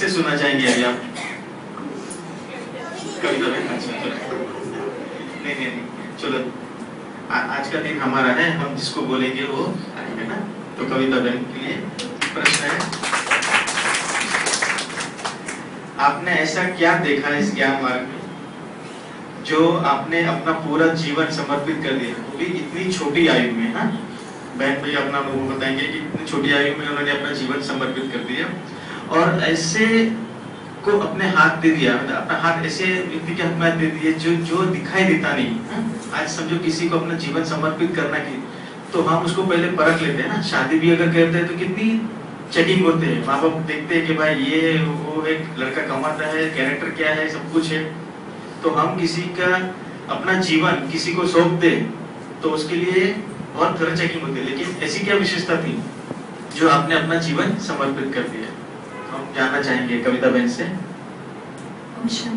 किससे सुनना चाहेंगे अभी आप? कविता बहन? अच्छा नहीं, चलो आज का दिन हमारा है, हम जिसको बोलेंगे वो आएंगे ना। तो कविता बहन के लिए प्रश्न है, आपने ऐसा क्या देखा इस ज्ञान मार्ग में जो आपने अपना पूरा जीवन समर्पित कर दिया, वो भी इतनी छोटी आयु में? हाँ, बहन भैया अपना अनुभव बताएंगे कि इतनी छोटी आयु में उन्होंने अपना जीवन समर्पित कर दिया और ऐसे को अपने हाथ दे दिया, मतलब अपना हाथ ऐसे व्यक्ति के हाथ में दे दिए जो दिखाई देता नहीं। आज समझो किसी को अपना जीवन समर्पित करना की, तो हम उसको पहले परख लेते हैं ना। शादी भी अगर करते हैं तो कितनी चेकिंग होते हैं, माँ बाप देखते हैं कि भाई ये वो एक लड़का कमाता है, कैरेक्टर क्या है, सब कुछ है। तो हम किसी का अपना जीवन किसी को सौंप दे तो उसके लिए बहुत थोड़ा चेकिंग होती है। लेकिन ऐसी क्या विशेषता थी जो आपने अपना जीवन समर्पित कर दिया? हम जानना चाहेंगे कविता बहन से। अच्छा,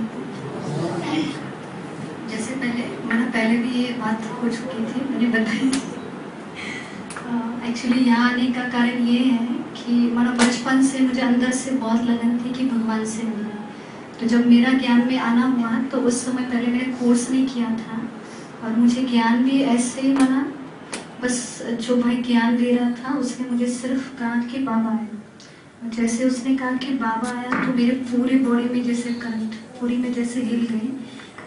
जैसे पहले भी ये बात हो चुकी थी, मैंने बताई। एक्चुअली यहाँ आने का कारण ये है कि बचपन से मुझे अंदर से बहुत लगन थी कि भगवान से मिलना। तो जब मेरा ज्ञान में आना हुआ तो उस समय पहले मैंने कोर्स नहीं किया था और मुझे ज्ञान भी ऐसे ही बना, बस जो भाई ज्ञान दे रहा था उसने मुझे सिर्फ कहा कि बाबा आया। जैसे उसने कहा कि बाबा आया तो मेरे पूरे बॉडी में जैसे करंट पूरी में जैसे हिल गई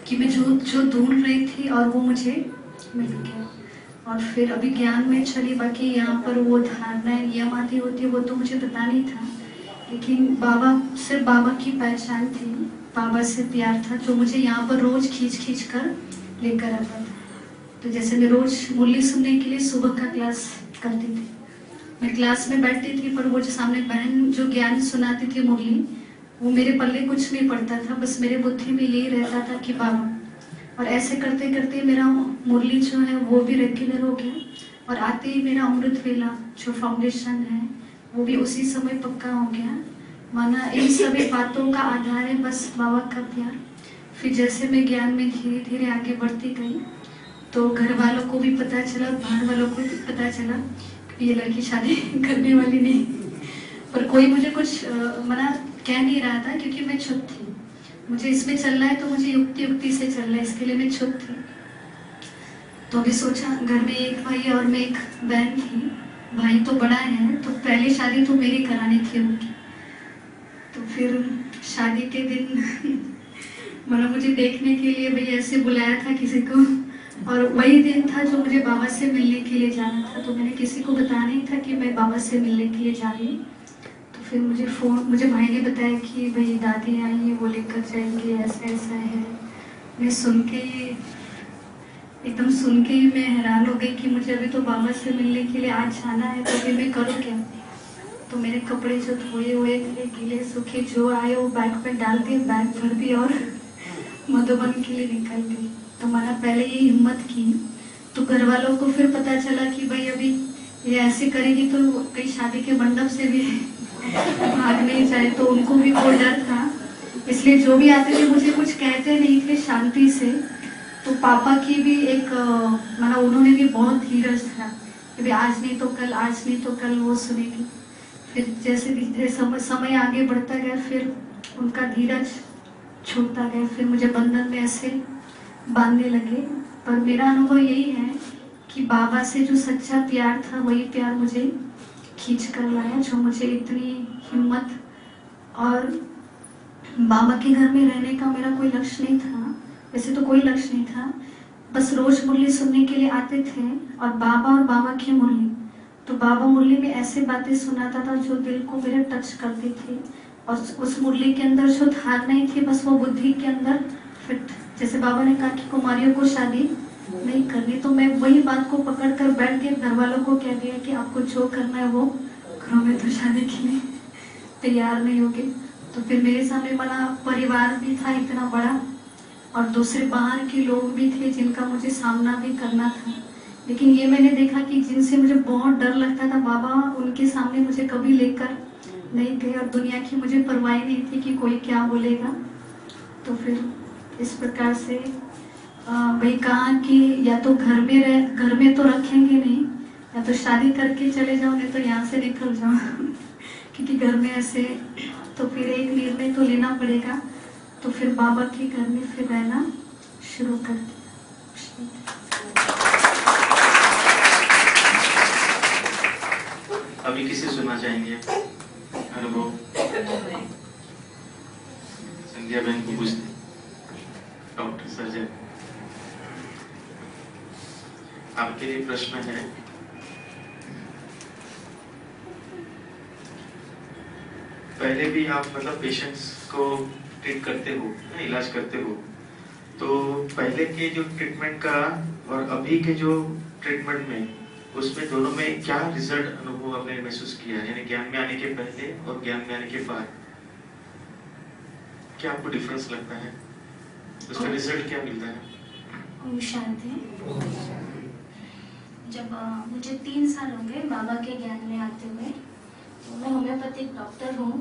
कि मैं जो ढूंढ रही थी और वो मुझे मिल गया। और फिर अभी ज्ञान में चली, बाकी यहाँ पर वो धारणाएं नियम आती होती है वो तो मुझे पता नहीं था, लेकिन बाबा की पहचान थी, बाबा से प्यार था जो मुझे यहाँ पर रोज खींच कर लेकर आता था। तो जैसे मैं रोज मुरली सुनने के लिए सुबह का क्लास करती थी, मैं क्लास में बैठती थी पर वो जो सामने बहन जो ज्ञान सुनाती थी मुरली, वो मेरे पल्ले कुछ नहीं पड़ता था, बस मेरे बुद्धि में यही रहता था कि बाबा। और ऐसे करते करते मेरा मुरली जो है वो भी रेगुलर हो गया और आते ही मेरा अमृत वेला जो फाउंडेशन है वो भी उसी समय पक्का हो गया। माना इन सभी बातों का आधार है बस बाबा का प्यार। फिर जैसे मैं ज्ञान में धीरे धीरे आगे बढ़ती गई तो घर वालों को भी पता चला, बाहर वालों को भी पता चला कि ये लड़की शादी करने वाली नहीं, पर कोई मुझे कुछ मना कह नहीं रहा था क्योंकि मैं चुप थी। मुझे इसमें चलना है तो मुझे युक्ति से चलना है, इसके लिए मैं चुप थी। तो अभी सोचा घर में एक भाई और मैं एक बहन थी, भाई तो बड़ा है तो पहले शादी तो मेरी करानी थी उनकी। तो फिर शादी के दिन मुझे देखने के लिए भैया ऐसे बुलाया था किसी को, और वही दिन था जो मुझे बाबा से मिलने के लिए जाना था। तो मैंने किसी को बताया नहीं था कि मैं बाबा से मिलने के लिए जा रही हूँ। तो फिर मुझे भाई ने बताया कि भाई दादी आई है, वो लेकर जाएंगे, ऐसा ऐसा है। मैं सुन के ही मैं हैरान हो गई कि मुझे अभी तो बाबा से मिलने के लिए आज जाना है, तो अभी मैं करूँ क्या? तो मेरे कपड़े जो धोए हुए थे, गीले सूखे जो आए वो बैग में डाल के बैग भर दी और मधुबन के लिए निकल गई। तो मैंने पहले ये हिम्मत की, तो घर वालों को फिर पता चला कि भाई अभी ये ऐसे करेगी तो कहीं शादी के मंडप से भी भाग नहीं जाए, तो उनको भी वो डर था। इसलिए जो भी आते थे मुझे कुछ कहते नहीं थे, शांति से। तो पापा की भी एक उन्होंने भी बहुत धीरज था कि भाई आज नहीं तो कल वो सुनेगी। फिर जैसे समय आगे बढ़ता गया फिर उनका धीरज छूटता गया, फिर मुझे बंधन में ऐसे बांधने लगे। पर मेरा अनुभव यही है कि बाबा से जो सच्चा प्यार था वही प्यार मुझे खींच कर लाया, जो मुझे इतनी हिम्मत। और बाबा के घर में रहने का मेरा कोई लक्ष्य नहीं था, वैसे तो कोई लक्ष्य नहीं था, बस रोज मुरली सुनने के लिए आते थे और बाबा की मुरली। तो बाबा मुरली में ऐसे बातें सुनाता था जो दिल को मेरे टच करती थी, और उस मुरली के अंदर जो धारणाएं थी बस वो बुद्धि के अंदर फिट। जैसे बाबा ने कहा कि कुमारियों को शादी नहीं करनी, तो मैं वही बात को पकड़ कर बैठ के घर वालों को कह दिया कि आपको जो करना है वो करो, मैं तो शादी के लिए तैयार नहीं होगी। तो फिर मेरे सामने बड़ा परिवार भी था इतना बड़ा, और दूसरे बाहर के लोग भी थे जिनका मुझे सामना भी करना था। लेकिन ये मैंने देखा कि जिनसे मुझे बहुत डर लगता था बाबा उनके सामने मुझे कभी लेकर नहीं गए, और दुनिया की मुझे परवाह नहीं थी कि कोई क्या बोलेगा। तो फिर इस प्रकार से भाई कहा कि या तो घर में तो रखेंगे नहीं, या तो शादी करके चले जाओ, नहीं तो यहाँ से निकल जाओ क्योंकि घर में ऐसे। तो फिर एक निर्णय है तो लेना पड़ेगा, तो फिर बाबा के घर में फिर रहना शुरू कर दिया। अभी किसे सुनना चाहेंगे अनुभव? संध्या बहन को पूछते, डॉक्टर सर्जन आपके लिए प्रश्न है। पहले भी आप मतलब पेशेंट्स को ट्रीट करते हो, इलाज करते हो, तो पहले के जो ट्रीटमेंट का और अभी के जो ट्रीटमेंट में, उसमें दोनों में क्या रिजल्ट अनुभव आपने महसूस किया, यानी ज्ञान में आने के पहले और ज्ञान में आने के बाद क्या आपको डिफरेंस लगता है? उसका रिजल्ट क्या मिलता है? ओम शांति। जब मुझे 3 साल हो गए बाबा के ज्ञान में आते हुए, तो मैं होम्योपैथिक डॉक्टर हूँ।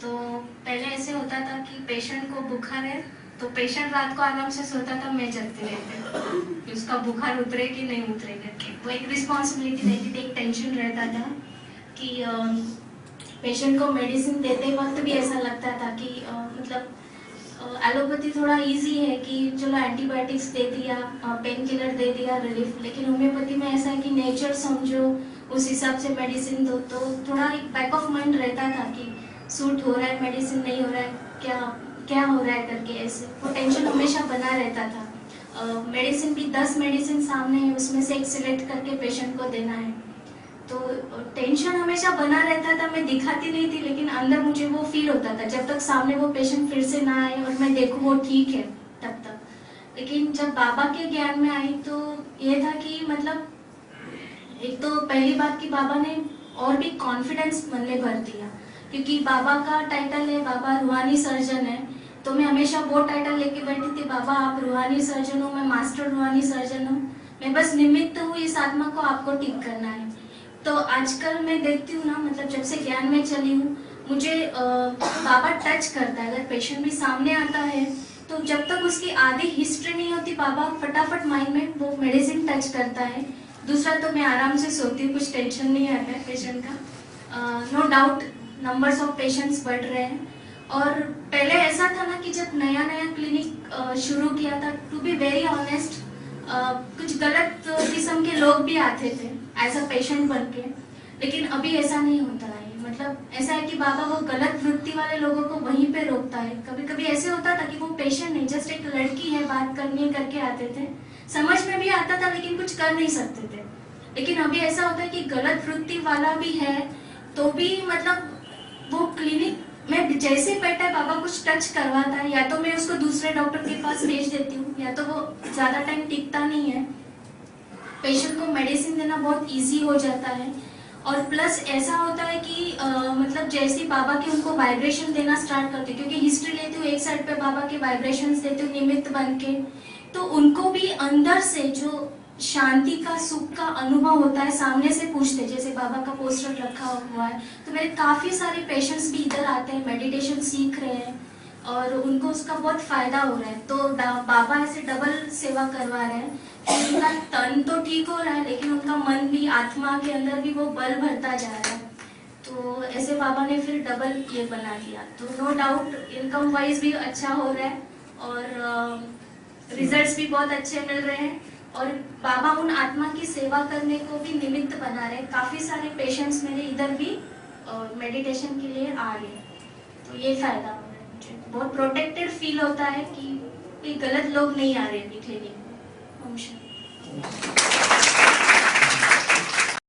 तो पहले ऐसे होता था कि पेशेंट को बुखार है तो पेशेंट रात को आराम से सोता था, मैं जगती रहती कि उसका बुखार उतरे कि नहीं उतरे करके। वो एक रिस्पॉन्सिबिलिटी रहती थी, एक टेंशन रहता था कि पेशेंट को मेडिसिन देते वक्त भी ऐसा लगता था कि मतलब एलोपैथी थोड़ा इजी है कि चलो एंटीबायोटिक्स दे दिया, पेन किलर दे दिया, रिलीफ। लेकिन होम्योपैथी में ऐसा है कि नेचर समझो, उस हिसाब से मेडिसिन दो। तो थोड़ा एक बैक ऑफ माइंड रहता था कि सूट हो रहा है मेडिसिन, नहीं हो रहा है, क्या हो रहा है करके। ऐसे वो टेंशन हमेशा बना रहता था। मेडिसिन भी 10 मेडिसिन सामने है, उसमें से एक सिलेक्ट करके पेशेंट को देना है, तो टेंशन हमेशा बना रहता था। मैं दिखाती नहीं थी, लेकिन अंदर मुझे वो फील होता था जब तक सामने वो पेशेंट फिर से ना आए और मैं देखूं वो ठीक है तब तक। लेकिन जब बाबा के ज्ञान में आई तो ये था कि मतलब एक तो पहली बात कि बाबा ने और भी कॉन्फिडेंस मन में भर दिया, क्योंकि बाबा का टाइटल है, बाबा रूहानी सर्जन है। तो मैं हमेशा वो टाइटल लेके बैठी थी, बाबा आप रूहानी सर्जन हो, मैं मास्टर रूहानी सर्जन हूँ, मैं बस निमित्त हूँ, इस आत्मा को आपको ठीक करना है। तो आजकल मैं देखती हूँ ना, मतलब जब से ज्ञान में चली हूँ, मुझे बाबा टच करता है। अगर पेशेंट भी सामने आता है तो जब तक उसकी आधी हिस्ट्री नहीं होती, बाबा फटाफट माइंड में वो मेडिसिन टच करता है। दूसरा तो मैं आराम से सोती हूँ, कुछ टेंशन नहीं आता है पेशेंट का। No doubt numbers of patients बढ़ रहे हैं। और पहले ऐसा था ना कि जब नया क्लिनिक शुरू किया था, टू बी वेरी ऑनेस्ट, कुछ गलत किस्म के लोग भी आते थे एज अ पेशेंट बन के। लेकिन अभी ऐसा नहीं होता है। मतलब ऐसा है कि बाबा वो गलत वृत्ति वाले लोगों को वहीं पे रोकता है। कभी कभी ऐसे होता था कि वो पेशेंट नहीं, जस्ट एक लड़की है, बात करनी है करके आते थे, समझ में भी आता था लेकिन कुछ कर नहीं सकते थे। लेकिन अभी ऐसा होता है कि गलत वृत्ति वाला भी है तो भी मतलब वो क्लिनिक में जैसे बैठा है, बाबा कुछ टच करवाता है, या तो मैं उसको दूसरे डॉक्टर के पास भेज देती हूँ, या तो वो ज्यादा टाइम टिकता नहीं है। पेशेंट को मेडिसिन देना बहुत इजी हो जाता है। और प्लस ऐसा होता है कि मतलब जैसे बाबा के उनको वाइब्रेशन देना स्टार्ट करती हूँ, क्योंकि हिस्ट्री लेती हूँ, एक साइड पे बाबा के वाइब्रेशंस देती हूँ निमित्त बन के, तो उनको भी अंदर से जो शांति का, सुख का अनुभव होता है, सामने से पूछते। जैसे बाबा का पोस्टर रखा हुआ है, तो मेरे काफी सारे पेशेंट्स भी इधर आते हैं, मेडिटेशन सीख रहे हैं और उनको उसका बहुत फायदा हो रहा है। तो बाबा ऐसे डबल सेवा करवा रहे हैं कि उनका तन तो ठीक हो रहा है, लेकिन उनका मन भी, आत्मा के अंदर भी वो बल भरता जा रहा है। तो ऐसे बाबा ने फिर डबल ये बना दिया। तो नो डाउट इनकम वाइज भी अच्छा हो रहा है और रिजल्ट्स भी बहुत अच्छे मिल रहे हैं। और बाबा उन आत्मा की सेवा करने को भी निमित्त बना रहे हैं। काफी सारे पेशेंट्स मेरे इधर भी मेडिटेशन के लिए आ रहे हैं, तो ये फायदा हो रहा है मुझे। बहुत प्रोटेक्टेड फील होता है कि कोई गलत लोग नहीं आ रहे हैं क्लिनिक में।